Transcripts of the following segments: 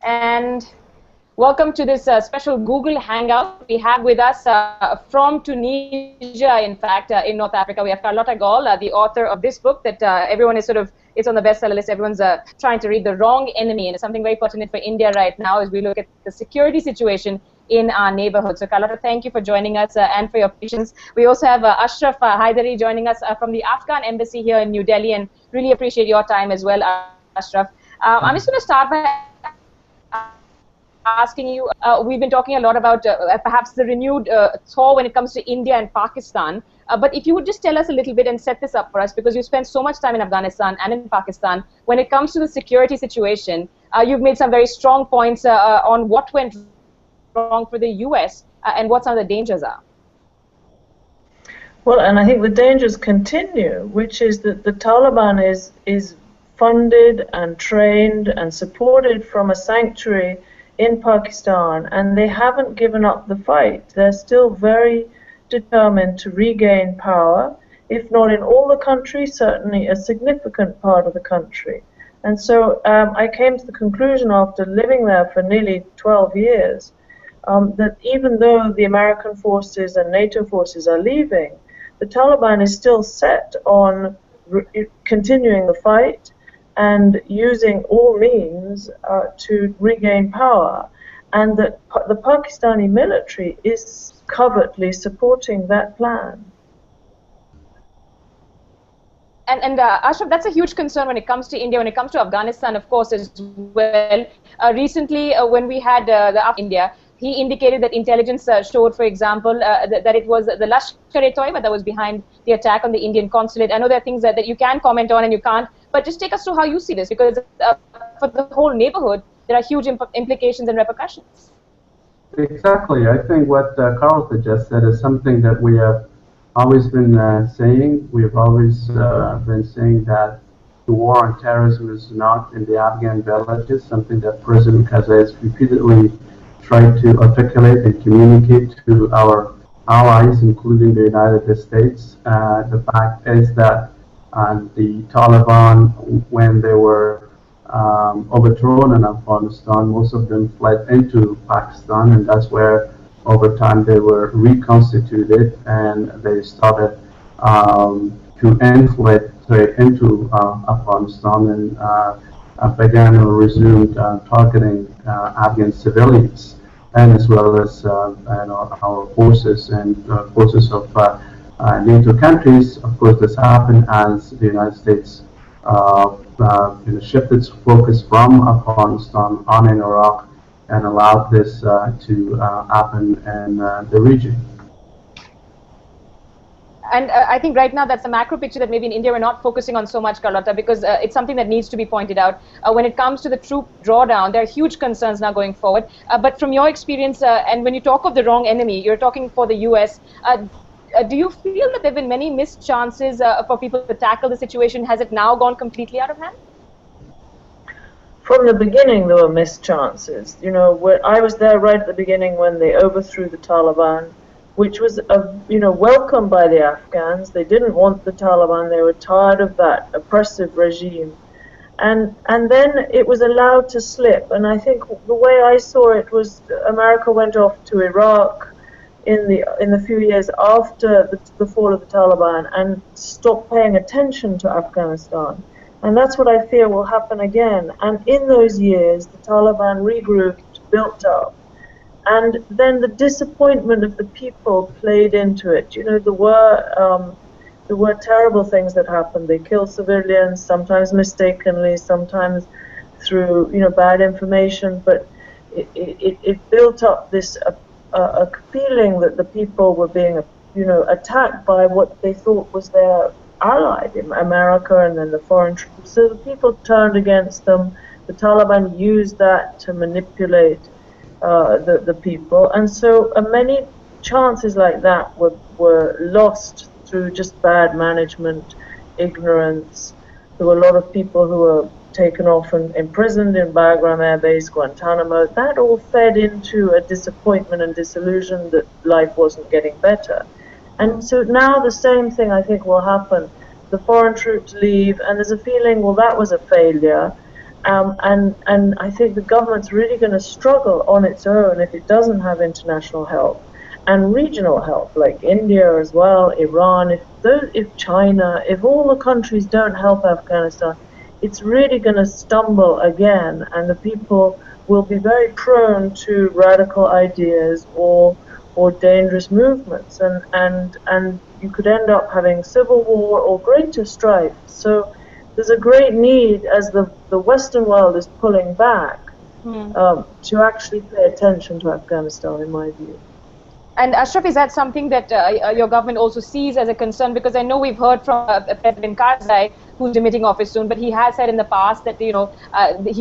and welcome to this special Google Hangout. We have with us from Tunisia, in fact, in North Africa, we have Carlotta Gall, the author of this book that everyone is it's on the bestseller list. Everyone's trying to read, The Wrong Enemy, and it's something very pertinent for India right now as we look at the security situation in our neighborhood. So Carlotta, thank you for joining us and for your patience. We also have Ashraf Haidari joining us from the Afghan embassy here in New Delhi, and really appreciate your time as well, Ashraf. I'm just going to start by asking you, we've been talking a lot about perhaps the renewed thaw when it comes to India and Pakistan, but if you would just tell us a little bit and set this up for us, because you spent so much time in Afghanistan and in Pakistan, when it comes to the security situation, you've made some very strong points on what went wrong for the US and what some of the dangers are. Well, and I think the dangers continue, which is that the Taliban is funded and trained and supported from a sanctuary in Pakistan, and they haven't given up the fight. They're still very determined to regain power, if not in all the country, certainly a significant part of the country. And so I came to the conclusion after living there for nearly 12 years that even though the American forces and NATO forces are leaving, the Taliban is still set on continuing the fight and using all means to regain power, and that the Pakistani military is covertly supporting that plan. And Ashraf, that's a huge concern when it comes to India, when it comes to Afghanistan, of course, as well. Recently, when we had India, he indicated that intelligence showed, for example, that it was the Lashkar-e-Toiba that was behind the attack on the Indian consulate. I know there are things that you can comment on and you can't, but just take us through how you see this, because for the whole neighborhood, there are huge implications and repercussions. Exactly. I think what Carlotta just said is something that we have always been saying. We've always been saying that the war on terrorism is not in the Afghan villages, something that President Karzai has repeatedly tried to articulate and communicate to our allies, including the United States. The fact is that the Taliban, when they were overthrown in Afghanistan, most of them fled into Pakistan, and that's where over time they were reconstituted, and they started to infiltrate into Afghanistan and began or resumed targeting Afghan civilians, and as well as our forces and forces of NATO countries. Of course, this happened as the United States shifted its focus from Afghanistan on in Iraq and allowed this to happen in the region. And I think right now that's a macro picture that maybe in India we're not focusing on so much, Carlotta, because it's something that needs to be pointed out. When it comes to the troop drawdown, there are huge concerns now going forward. But from your experience, and when you talk of the wrong enemy, you're talking for the US, do you feel that there have been many missed chances for people to tackle the situation? Has it now gone completely out of hand? From the beginning, there were missed chances. You know, I was there right at the beginning when they overthrew the Taliban, which was welcomed by the Afghans. They didn't want the Taliban. They were tired of that oppressive regime. And then it was allowed to slip. And I think the way I saw it was America went off to Iraq in the few years after the fall of the Taliban and stopped paying attention to Afghanistan. And that's what I fear will happen again. And in those years, the Taliban regrouped, built up. And then the disappointment of the people played into it. You know, there were terrible things that happened. They killed civilians, sometimes mistakenly, sometimes through bad information. But it built up this a feeling that the people were being attacked by what they thought was their ally, America, and then the foreign troops. So the people turned against them. The Taliban used that to manipulate the people, and so many chances like that were lost through just bad management, ignorance. There were a lot of people who were taken off and imprisoned in Bagram Air Base, Guantanamo. That all fed into a disappointment and disillusion that life wasn't getting better. And so now the same thing I think will happen. The foreign troops leave, and there's a feeling, well, that was a failure. And I think the government's really going to struggle on its own if it doesn't have international help and regional help, like India as well, Iran. If China, if all the countries don't help Afghanistan, it's really going to stumble again, and the people will be very prone to radical ideas or dangerous movements, and you could end up having civil war or greater strife. So there's a great need, as the Western world is pulling back, to actually pay attention to Afghanistan, in my view. And Ashraf, is that something that your government also sees as a concern? Because I know we've heard from President Karzai, who's demitting office soon, but he has said in the past that he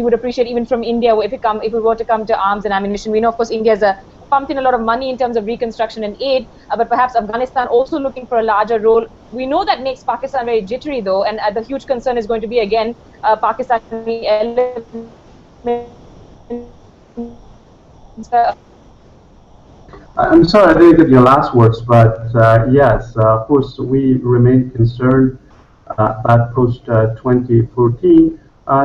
would appreciate even from India if it were to come to arms and ammunition. We know, of course, India has pumped in a lot of money in terms of reconstruction and aid, but perhaps Afghanistan also looking for a larger role. We know that makes Pakistan very jittery, though, and the huge concern is going to be again Pakistani elements. I'm sorry, I didn't get your last words, but yes, of course, we remain concerned about post-2014.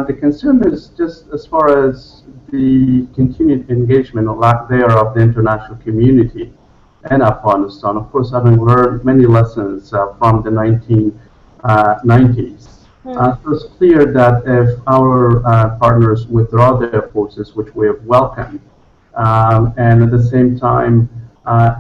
The concern is just as far as the continued engagement or lack thereof the international community in Afghanistan. Of course, having learned many lessons from the 1990s. So it's clear that if our partners withdraw their forces, which we have welcomed, and at the same time,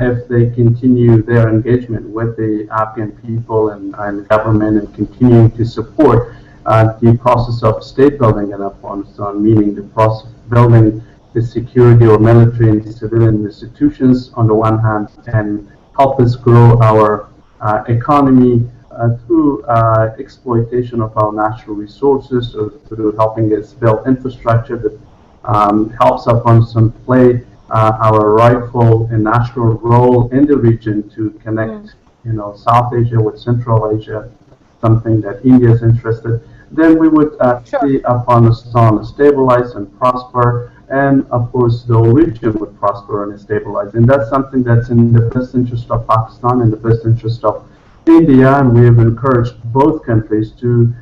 if they continue their engagement with the Afghan people and government and continue to support the process of state building in Afghanistan, meaning the process of building the security or military and civilian institutions on the one hand, and help us grow our economy through exploitation of our natural resources, or through helping us build infrastructure that helps Afghanistan play our rightful and natural role in the region to connect, South Asia with Central Asia, something that India is interested. Then we would see Afghanistan stabilize and prosper, and of course the whole region would prosper and stabilize. And that's something that's in the best interest of Pakistan and the best interest of India. And we have encouraged both countries to,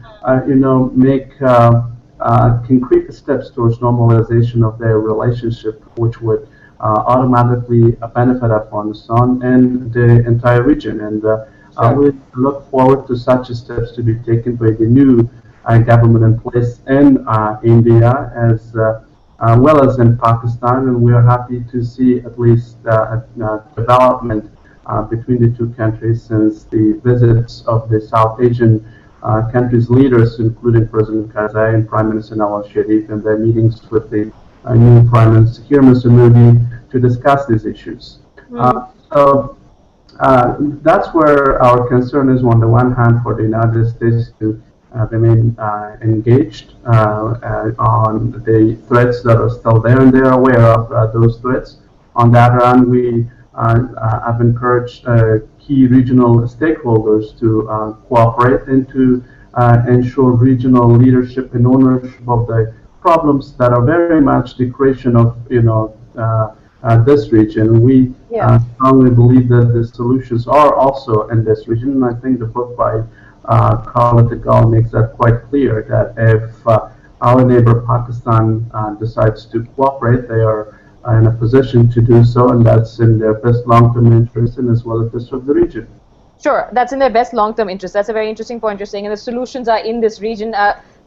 make concrete steps towards normalization of their relationship, which would automatically benefit Afghanistan and the entire region. And we look forward to such steps to be taken by the new government in place in India as well as in Pakistan. And we are happy to see at least development between the two countries since the visits of the South Asian countries' leaders, including President Karzai and Prime Minister Nawaz Sharif, and their meetings with the new Prime Minister here, Mr. Modi, to discuss these issues. So that's where our concern is, on the one hand, for the United States to remain engaged on the threats that are still there, and they're aware of those threats. On the other hand, we have encouraged key regional stakeholders to cooperate and to ensure regional leadership and ownership of the problems that are very much the creation of this region. We strongly believe that the solutions are also in this region, and I think the book by Carla Tegal makes that quite clear, that if our neighbor Pakistan decides to cooperate, they are in a position to do so, and that's in their best long-term interest and as well as this of the region. Sure, that's in their best long-term interest. That's a very interesting point you're saying, and the solutions are in this region.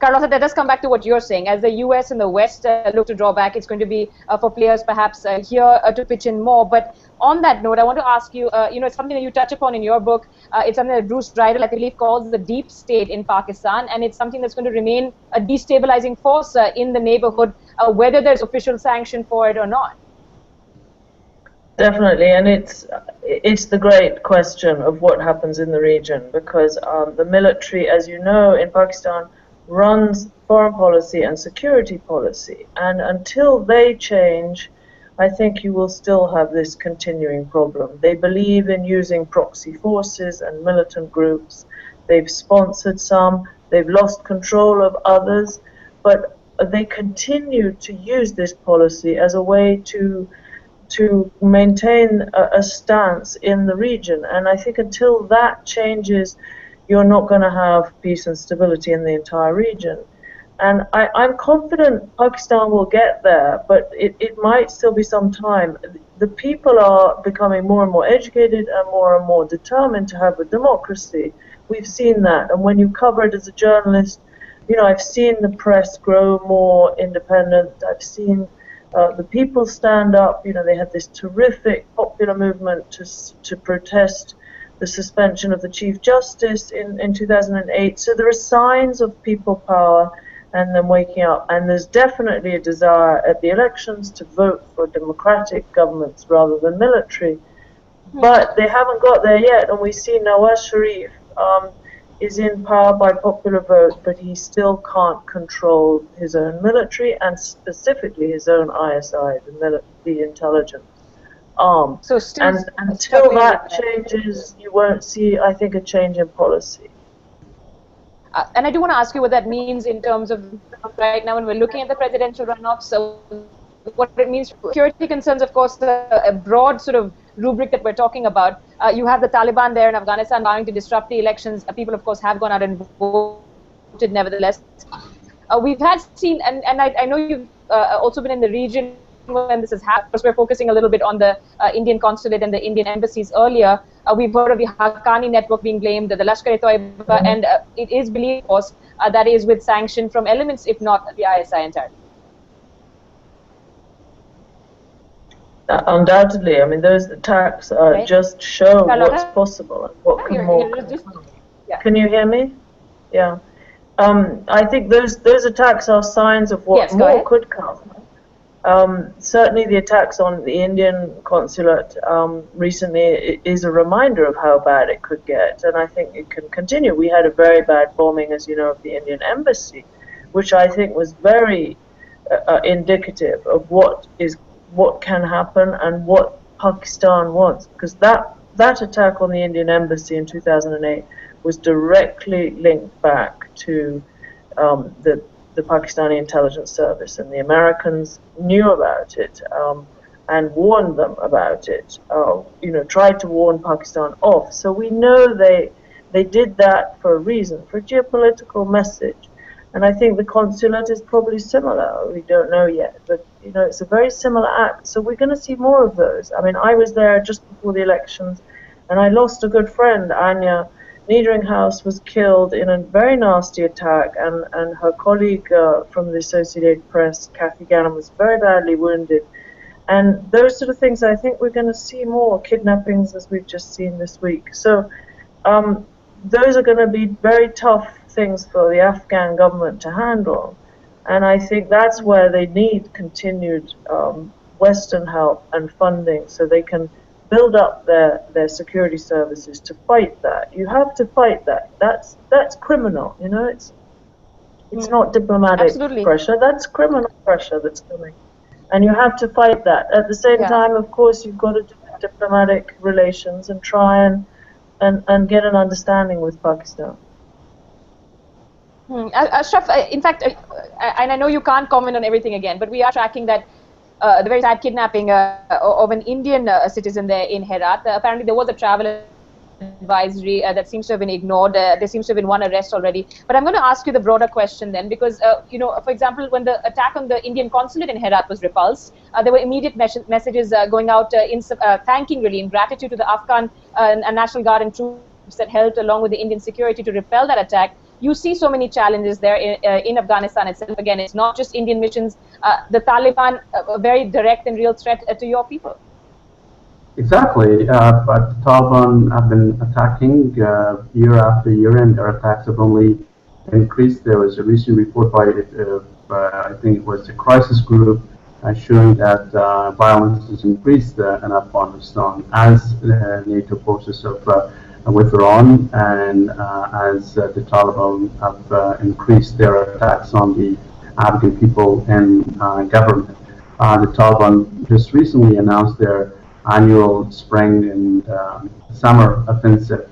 Carlotta, that does come back to what you're saying. As the US and the West look to draw back, it's going to be for players perhaps here to pitch in more. But on that note, I want to ask you, it's something that you touch upon in your book. It's something that Bruce Dreidel, I believe, calls the deep state in Pakistan, and it's something that's going to remain a destabilizing force in the neighborhood, whether there's official sanction for it or not. Definitely, and it's the great question of what happens in the region, because the military, as you know, in Pakistan runs foreign policy and security policy, and until they change, I think you will still have this continuing problem. They believe in using proxy forces and militant groups. They've sponsored some, they've lost control of others, but they continue to use this policy as a way to maintain a stance in the region. And I think until that changes, you're not going to have peace and stability in the entire region. And I'm confident Pakistan will get there, but it might still be some time. The people are becoming more and more educated and more determined to have a democracy. We've seen that. And when you cover it as a journalist, you know, I've seen the press grow more independent. I've seen the people stand up. You know, they had this terrific popular movement to protest the suspension of the Chief Justice in 2008. So there are signs of people power and them waking up. And there's definitely a desire at the elections to vote for democratic governments rather than military. But they haven't got there yet. And we see Nawaz Sharif is in power by popular vote, but he still can't control his own military and specifically his own ISI, the intelligence arm. So still, and until that changes, you won't see, I think, a change in policy. And I do want to ask you what that means in terms of right now when we're looking at the presidential runoff. So what it means for security concerns, of course, a broad sort of rubric that we're talking about. You have the Taliban there in Afghanistan vowing to disrupt the elections. People, of course, have gone out and voted nevertheless. We've had seen, and I know you've also been in the region when this has happened. Of course, we're focusing a little bit on the Indian consulate and the Indian embassies earlier. We've heard of the Haqqani network being blamed, the Lashkar-e-Toiba, and it is believed, of course, that is with sanction from elements, if not the ISI entirely. Undoubtedly, I mean, those attacks just show what's possible and what can more. Can you hear me? Yeah. I think those attacks are signs of what more could come. Certainly the attacks on the Indian consulate recently is a reminder of how bad it could get, and I think it can continue. We had a very bad bombing, as you know, of the Indian embassy, which I think was very indicative of what can happen and what Pakistan wants, because that attack on the Indian embassy in 2008 was directly linked back to the Pakistani intelligence service, and the Americans knew about it and warned them about it. You know, tried to warn Pakistan off. So we know they did that for a reason, for a geopolitical message. And I think the consulate is probably similar. We don't know yet, but you know, it's a very similar act. So we're going to see more of those. I mean, I was there just before the elections, and I lost a good friend. Anya Niederinghaus was killed in a very nasty attack, and her colleague from the Associated Press, Kathy Gannon, was very badly wounded. And those sort of things, I think we're going to see more kidnappings, as we've just seen this week. So those are going to be very tough things for the Afghan government to handle, and I think that's where they need continued Western help and funding so they can build up their security services to fight that. You have to fight that. That's criminal, you know. It's not diplomatic pressure. That's criminal pressure that's coming, and you have to fight that. At the same time, of course, you've got to do diplomatic relations and try and get an understanding with Pakistan. Ashraf, in fact, and I know you can't comment on everything again, but we are tracking that the very sad kidnapping of an Indian citizen there in Herat. Apparently, there was a travel advisory that seems to have been ignored. There seems to have been one arrest already. But I'm going to ask you the broader question then, because, you know, for example, when the attack on the Indian consulate in Herat was repulsed, there were immediate messages going out thanking, really, in gratitude to the Afghan and National Guard and troops that helped along with the Indian security to repel that attack. You see so many challenges there in Afghanistan itself. Again, it's not just Indian missions. The Taliban, a very direct and real threat to your people. Exactly, but the Taliban have been attacking year after year, and their attacks have only increased. There was a recent report by, I think it was the crisis group, showing that violence has increased in Afghanistan as NATO forces have withdrawn, and as the Taliban have increased their attacks on the Afghan people and government. The Taliban just recently announced their annual spring and summer offensive,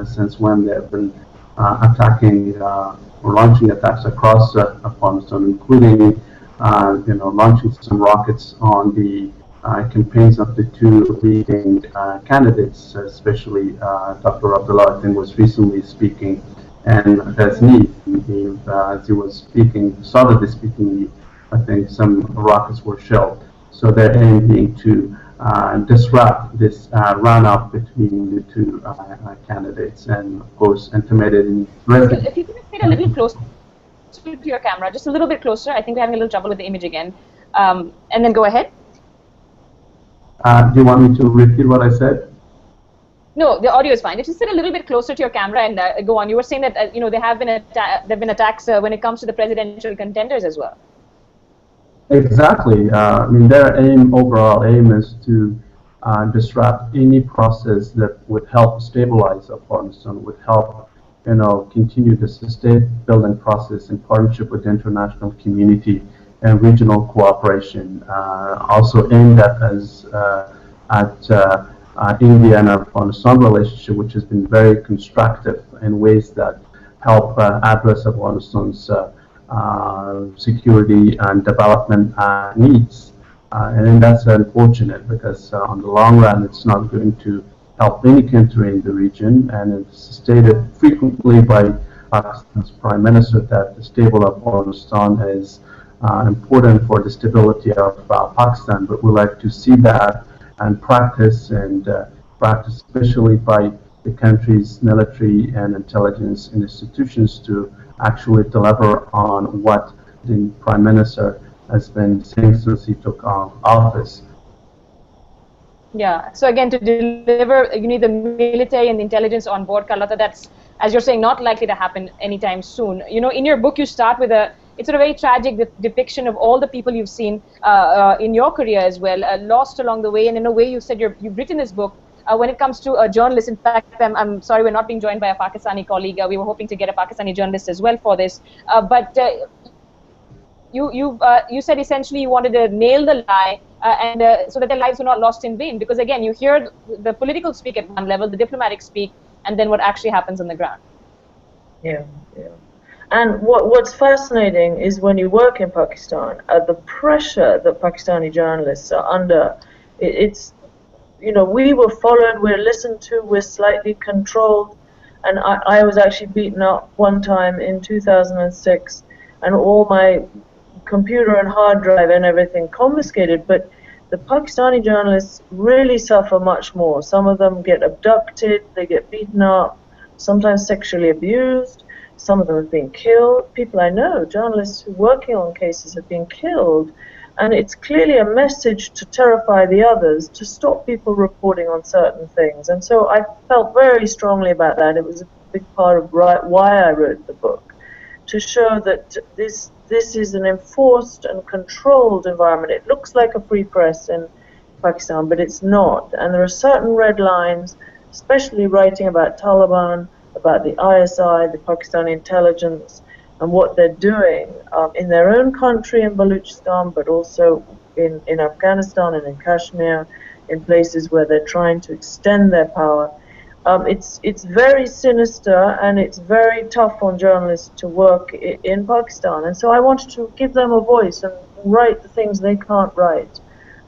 since when they have been attacking or launching attacks across Afghanistan, including launching some rockets on the campaigns of the two leading candidates, especially Dr. Abdullah, I think, was recently speaking and there's need. As he was speaking, started speaking, I think some rockets were shelled. So their aim being to disrupt this runoff between the two candidates, and of course intimidating. If you could just get a little closer to your camera, just a little bit closer. I think we're having a little trouble with the image again. And then go ahead. Do you want me to repeat what I said? No, the audio is fine. If you sit a little bit closer to your camera and go on, you were saying that there have been attacks when it comes to the presidential contenders as well. Exactly. I mean, their overall aim is to disrupt any process that would help stabilize Afghanistan, would help, continue the state building process in partnership with the international community and regional cooperation. Also aimed at India and Afghanistan relationship, which has been very constructive in ways that help address Afghanistan's security and development needs. And then that's unfortunate because on the long run, it's not going to help any country in the region. And it's stated frequently by Pakistan's Prime Minister that the stable Afghanistan is important for the stability of Pakistan. But we like to see that and practice, especially by the country's military and intelligence institutions to actually deliver on what the Prime Minister has been saying since he took office. Yeah, so again, to deliver, you need the military and the intelligence on board, Carlotta. That's, as you're saying, not likely to happen anytime soon. In your book, you start with it's a very tragic depiction of all the people you've seen in your career as well, lost along the way. And in a way, you said you've written this book when it comes to a journalist. In fact, I'm sorry we're not being joined by a Pakistani colleague. We were hoping to get a Pakistani journalist as well for this. But you said essentially you wanted to nail the lie and so that their lives were not lost in vain. Because again, you hear the political speak at one level, the diplomatic speak, and then what actually happens on the ground. Yeah, yeah. And what's fascinating is when you work in Pakistan, the pressure that Pakistani journalists are under, we were followed, we're listened to, we're slightly controlled. And I was actually beaten up one time in 2006 and all my computer and hard drive and everything confiscated. But the Pakistani journalists really suffer much more. Some of them get abducted, they get beaten up, sometimes sexually abused. Some of them have been killed. People I know, journalists who are working on cases, have been killed. And it's clearly a message to terrify the others, to stop people reporting on certain things. And so I felt very strongly about that. It was a big part of why I wrote the book, to show that this is an enforced and controlled environment. It looks like a free press in Pakistan, but it's not. And there are certain red lines, especially writing about Taliban, about the ISI, the Pakistani intelligence, and what they're doing in their own country in Baluchistan, but also in Afghanistan and in Kashmir, in places where they're trying to extend their power. It's very sinister, and it's very tough on journalists to work in Pakistan. And so I wanted to give them a voice and write the things they can't write.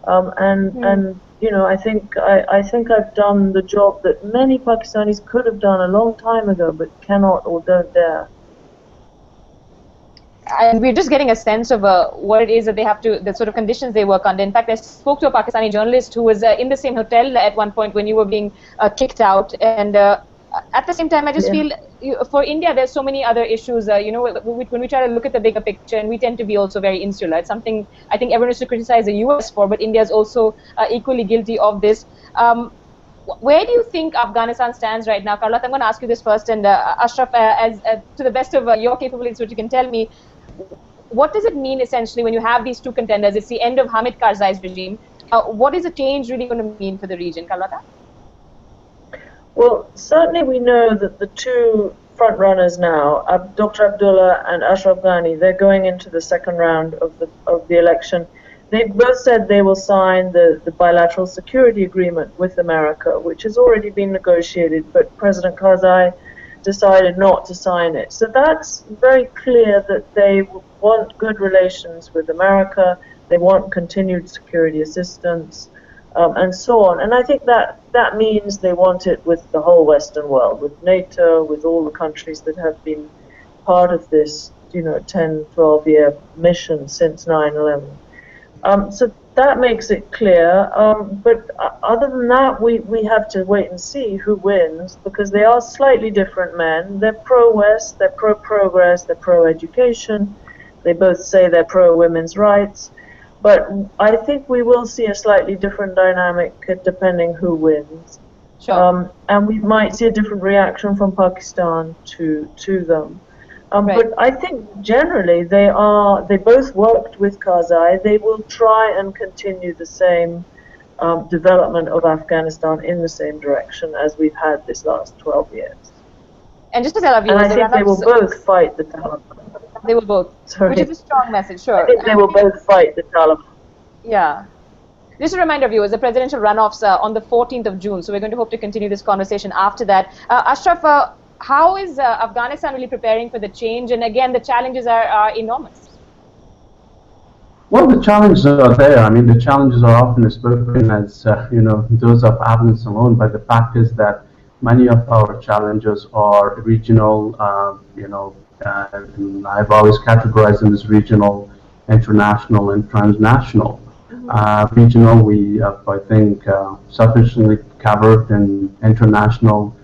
I think I've done the job that many Pakistanis could have done a long time ago, but cannot or don't dare. And we're just getting a sense of what it is that they have to, the sort of conditions they work under. In fact, I spoke to a Pakistani journalist who was in the same hotel at one point when you were being kicked out. And at the same time, I just feel for India, there's so many other issues. When we try to look at the bigger picture, and we tend to be also very insular. It's something I think everyone has to criticize the US for, but India is also equally guilty of this. Where do you think Afghanistan stands right now? Carlotta, I'm going to ask you this first. And Ashraf, to the best of your capabilities, what you can tell me, what does it mean essentially when you have these two contenders? It's the end of Hamid Karzai's regime. What is the change really going to mean for the region, Carlotta? Well, certainly we know that the two front runners now, Dr. Abdullah and Ashraf Ghani, they're going into the second round of the election. They've both said they will sign the bilateral security agreement with America, which has already been negotiated, but President Karzai decided not to sign it. So that's very clear that they want good relations with America. They want continued security assistance. and so on. And I think that means they want it with the whole Western world, with NATO, with all the countries that have been part of this, 10, 12-year mission since 9/11. So that makes it clear. But other than that, we have to wait and see who wins, because they are slightly different men. They're pro-West, they're pro-progress, they're pro-education. They both say they're pro-women's rights. But I think we will see a slightly different dynamic depending who wins. Sure. And we might see a different reaction from Pakistan to them. Right. But I think generally they both worked with Karzai. They will try and continue the same development of Afghanistan in the same direction as we've had this last 12 years. And just to tell our viewers, and I think they will both fight the Taliban. They will both, Sorry. which is a strong message, sure. I think they will both fight the Taliban. Yeah. Just a reminder, viewers, the presidential runoffs on the 14th of June, so we're going to hope to continue this conversation after that. Ashraf, how is Afghanistan really preparing for the change? And again, the challenges are enormous. Well, the challenges are there. I mean, the challenges are often spoken as, those of Afghanistan alone, but the fact is that many of our challenges are regional, I've always categorized them as regional, international, and transnational. Regional, we have, I think, sufficiently covered. In international,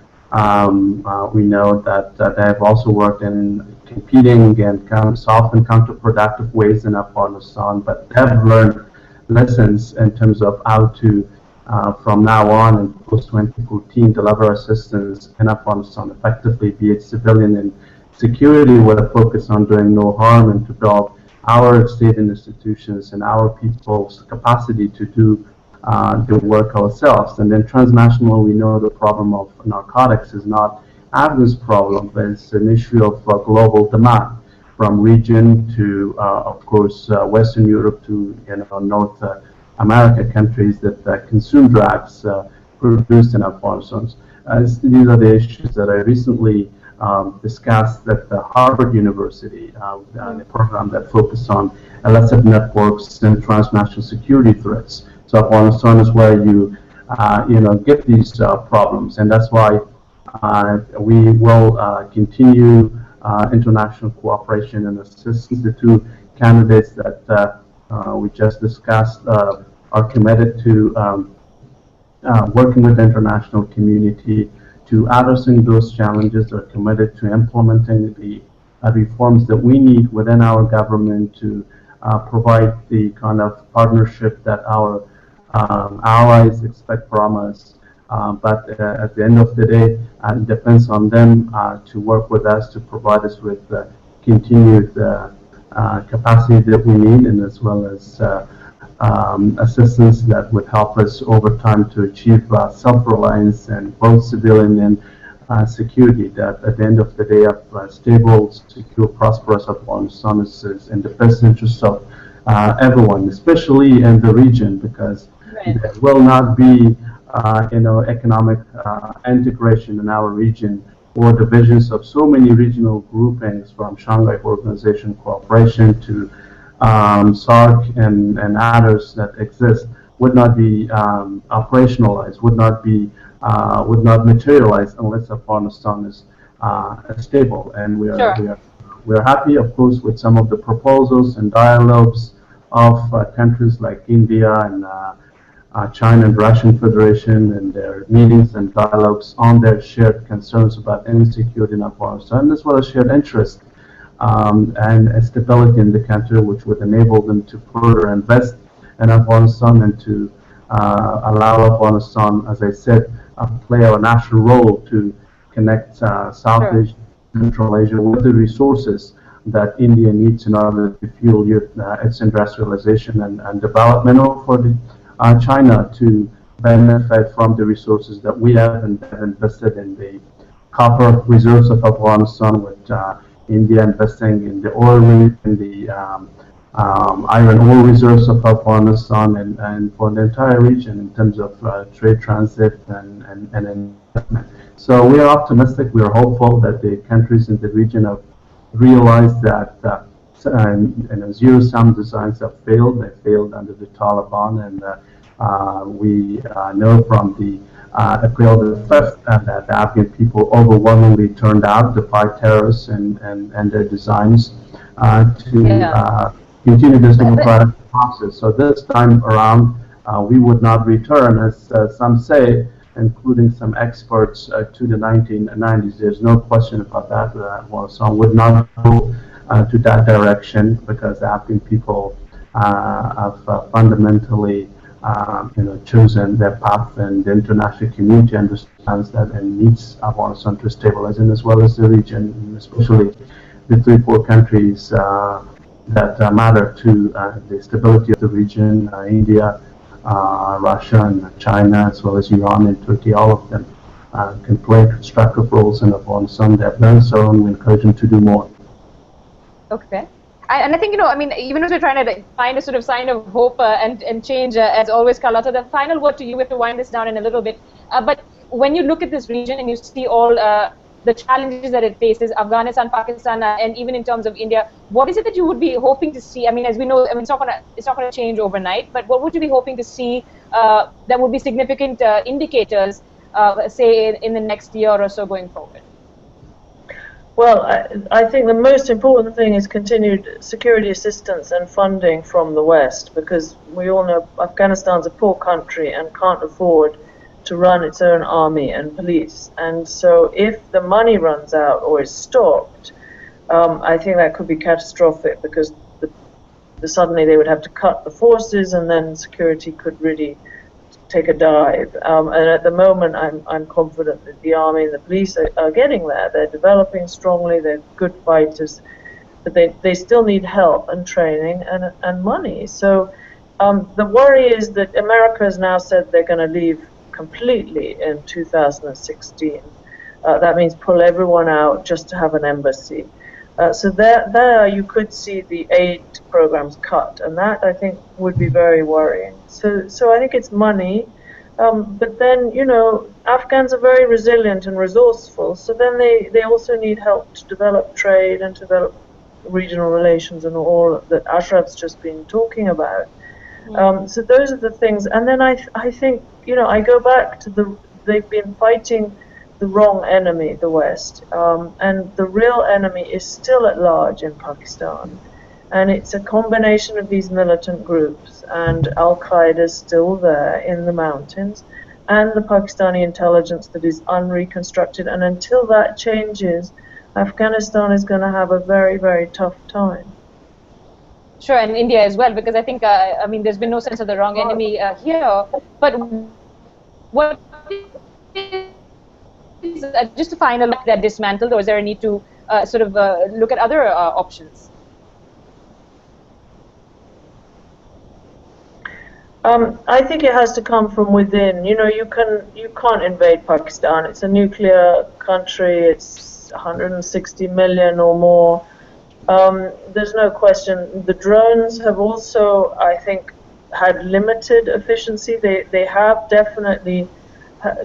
we know that they have also worked in competing and kind of soft and counterproductive ways in Afghanistan, but they have learned lessons in terms of how to, from now on in post-2014, deliver assistance in Afghanistan effectively, be it civilian and security, with a focus on doing no harm, and to build our state institutions and our people's capacity to do the work ourselves. And then transnational, we know the problem of narcotics is not Afghan's problem, but it's an issue of global demand, from region to, of course, Western Europe to North America countries that consume drugs produced in Afghanistan. These are the issues that I recently discussed at the Harvard University, a program that focused on illicit networks and transnational security threats. So Afghanistan is where you get these problems, and that's why we will continue international cooperation and assistance. The two candidates that we just discussed are committed to working with the international community to addressing those challenges. Are committed to implementing the reforms that we need within our government to provide the kind of partnership that our allies expect from us. But at the end of the day, it depends on them to work with us to provide us with continued capacity that we need, and as well as assistance that would help us over time to achieve self-reliance and both civilian and security. That at the end of the day, a stable, secure, prosperous Afghanistan is in the best interest of everyone, especially in the region, because there will not be economic integration in our region, or the visions of so many regional groupings, from Shanghai Organization Cooperation to SARC and others that exist, would not be operationalized, would not materialize unless Afghanistan is stable. And we are happy, of course, with some of the proposals and dialogues of countries like India and China and Russian Federation, and their meetings and dialogues on their shared concerns about insecurity in Afghanistan, as well as shared interest and stability in the country, which would enable them to further invest in Afghanistan and to allow Afghanistan, as I said, play a national role to connect South Asia, Central Asia with the resources that India needs in order to fuel its industrialization and development, or for China to benefit from the resources that we have invested in the copper reserves of Afghanistan, with India investing in the oil, in the iron ore reserves of Afghanistan, and for the entire region in terms of trade, transit, and investment. So we are optimistic. We are hopeful that the countries in the region have realized that zero-sum designs have failed. They failed under the Taliban, and We know from the April the 5th that the Afghan people overwhelmingly turned out to fight terrorists and their designs to continue this democratic process. So this time around, we would not return, as some say, including some experts, to the 1990s. There's no question about that. Well, some would not go to that direction because the Afghan people have fundamentally chosen their path, and the international community understands that and needs Afghanistan to stabilize, and as well as the region, especially the 3-4 countries that matter to the stability of the region, India, Russia, and China, as well as Iran and Turkey. All of them can play constructive roles in Afghanistan. They have done so, and we encourage them to do more. Okay. And I think, I mean, even as we're trying to find a sort of sign of hope and change, as always, Carlotta, the final word to you, we have to wind this down in a little bit. But when you look at this region and you see all the challenges that it faces, Afghanistan, Pakistan, and even in terms of India, what is it that you would be hoping to see? I mean, as we know, I mean, it's not going to change overnight, but what would you be hoping to see that would be significant indicators, say, in the next year or so going forward? Well, I think the most important thing is continued security assistance and funding from the West, because we all know Afghanistan's a poor country and can't afford to run its own army and police. And so if the money runs out or is stopped, I think that could be catastrophic, because suddenly they would have to cut the forces, and then security could really take a dive. And at the moment, I'm confident that the army and the police are getting there. They're developing strongly. They're good fighters, but they still need help and training and money. So the worry is that America has now said they're going to leave completely in 2016. That means pull everyone out just to have an embassy. So there you could see the aid programs cut, and that, I think, would be very worrying. So I think it's money, but then, Afghans are very resilient and resourceful, so then they also need help to develop trade and to develop regional relations and all that Ashraf's just been talking about. So those are the things. And then I think, I go back to they've been fighting the wrong enemy, the West, and the real enemy is still at large in Pakistan, and it's a combination of these militant groups, and Al-Qaeda is still there in the mountains, and the Pakistani intelligence that is unreconstructed, and until that changes, Afghanistan is going to have a very, very tough time. Sure, and India as well, because I think, I mean, there's been no sense of the wrong enemy here, but what is just a final that dismantled, or is there a need to sort of look at other options? I think it has to come from within. You can't invade Pakistan. It's a nuclear country. It's 160 million or more. There's no question. The drones have also, I think, had limited efficiency. They have definitely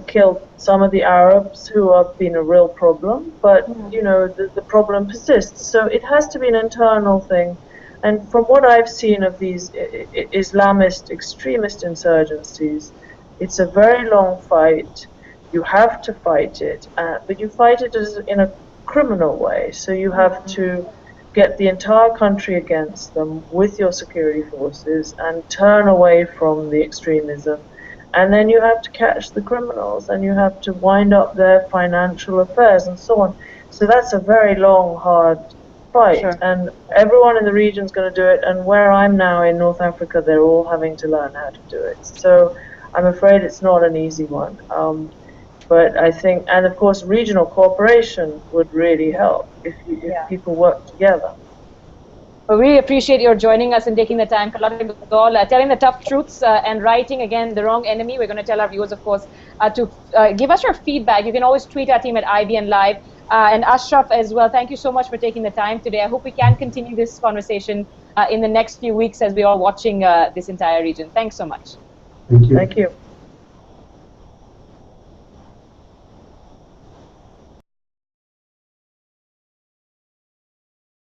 killed some of the Arabs who have been a real problem, but the problem persists. So it has to be an internal thing. And from what I've seen of these Islamist extremist insurgencies, it's a very long fight. You have to fight it, but you fight it in a criminal way. So you have to get the entire country against them with your security forces and turn away from the extremism. And then you have to catch the criminals, and you have to wind up their financial affairs and so on. So that's a very long, hard fight. Sure. And everyone in the region is going to do it. And where I'm now in North Africa, they're all having to learn how to do it. So I'm afraid it's not an easy one. But I think, and of course, regional cooperation would really help if people work together. Well, we appreciate your joining us and taking the time, telling the tough truths and writing, again, the wrong enemy. We're going to tell our viewers, of course, to give us your feedback. You can always tweet our team at IBN Live. And Ashraf as well, thank you so much for taking the time today. I hope we can continue this conversation in the next few weeks as we're all watching this entire region. Thanks so much. Thank you. Thank you.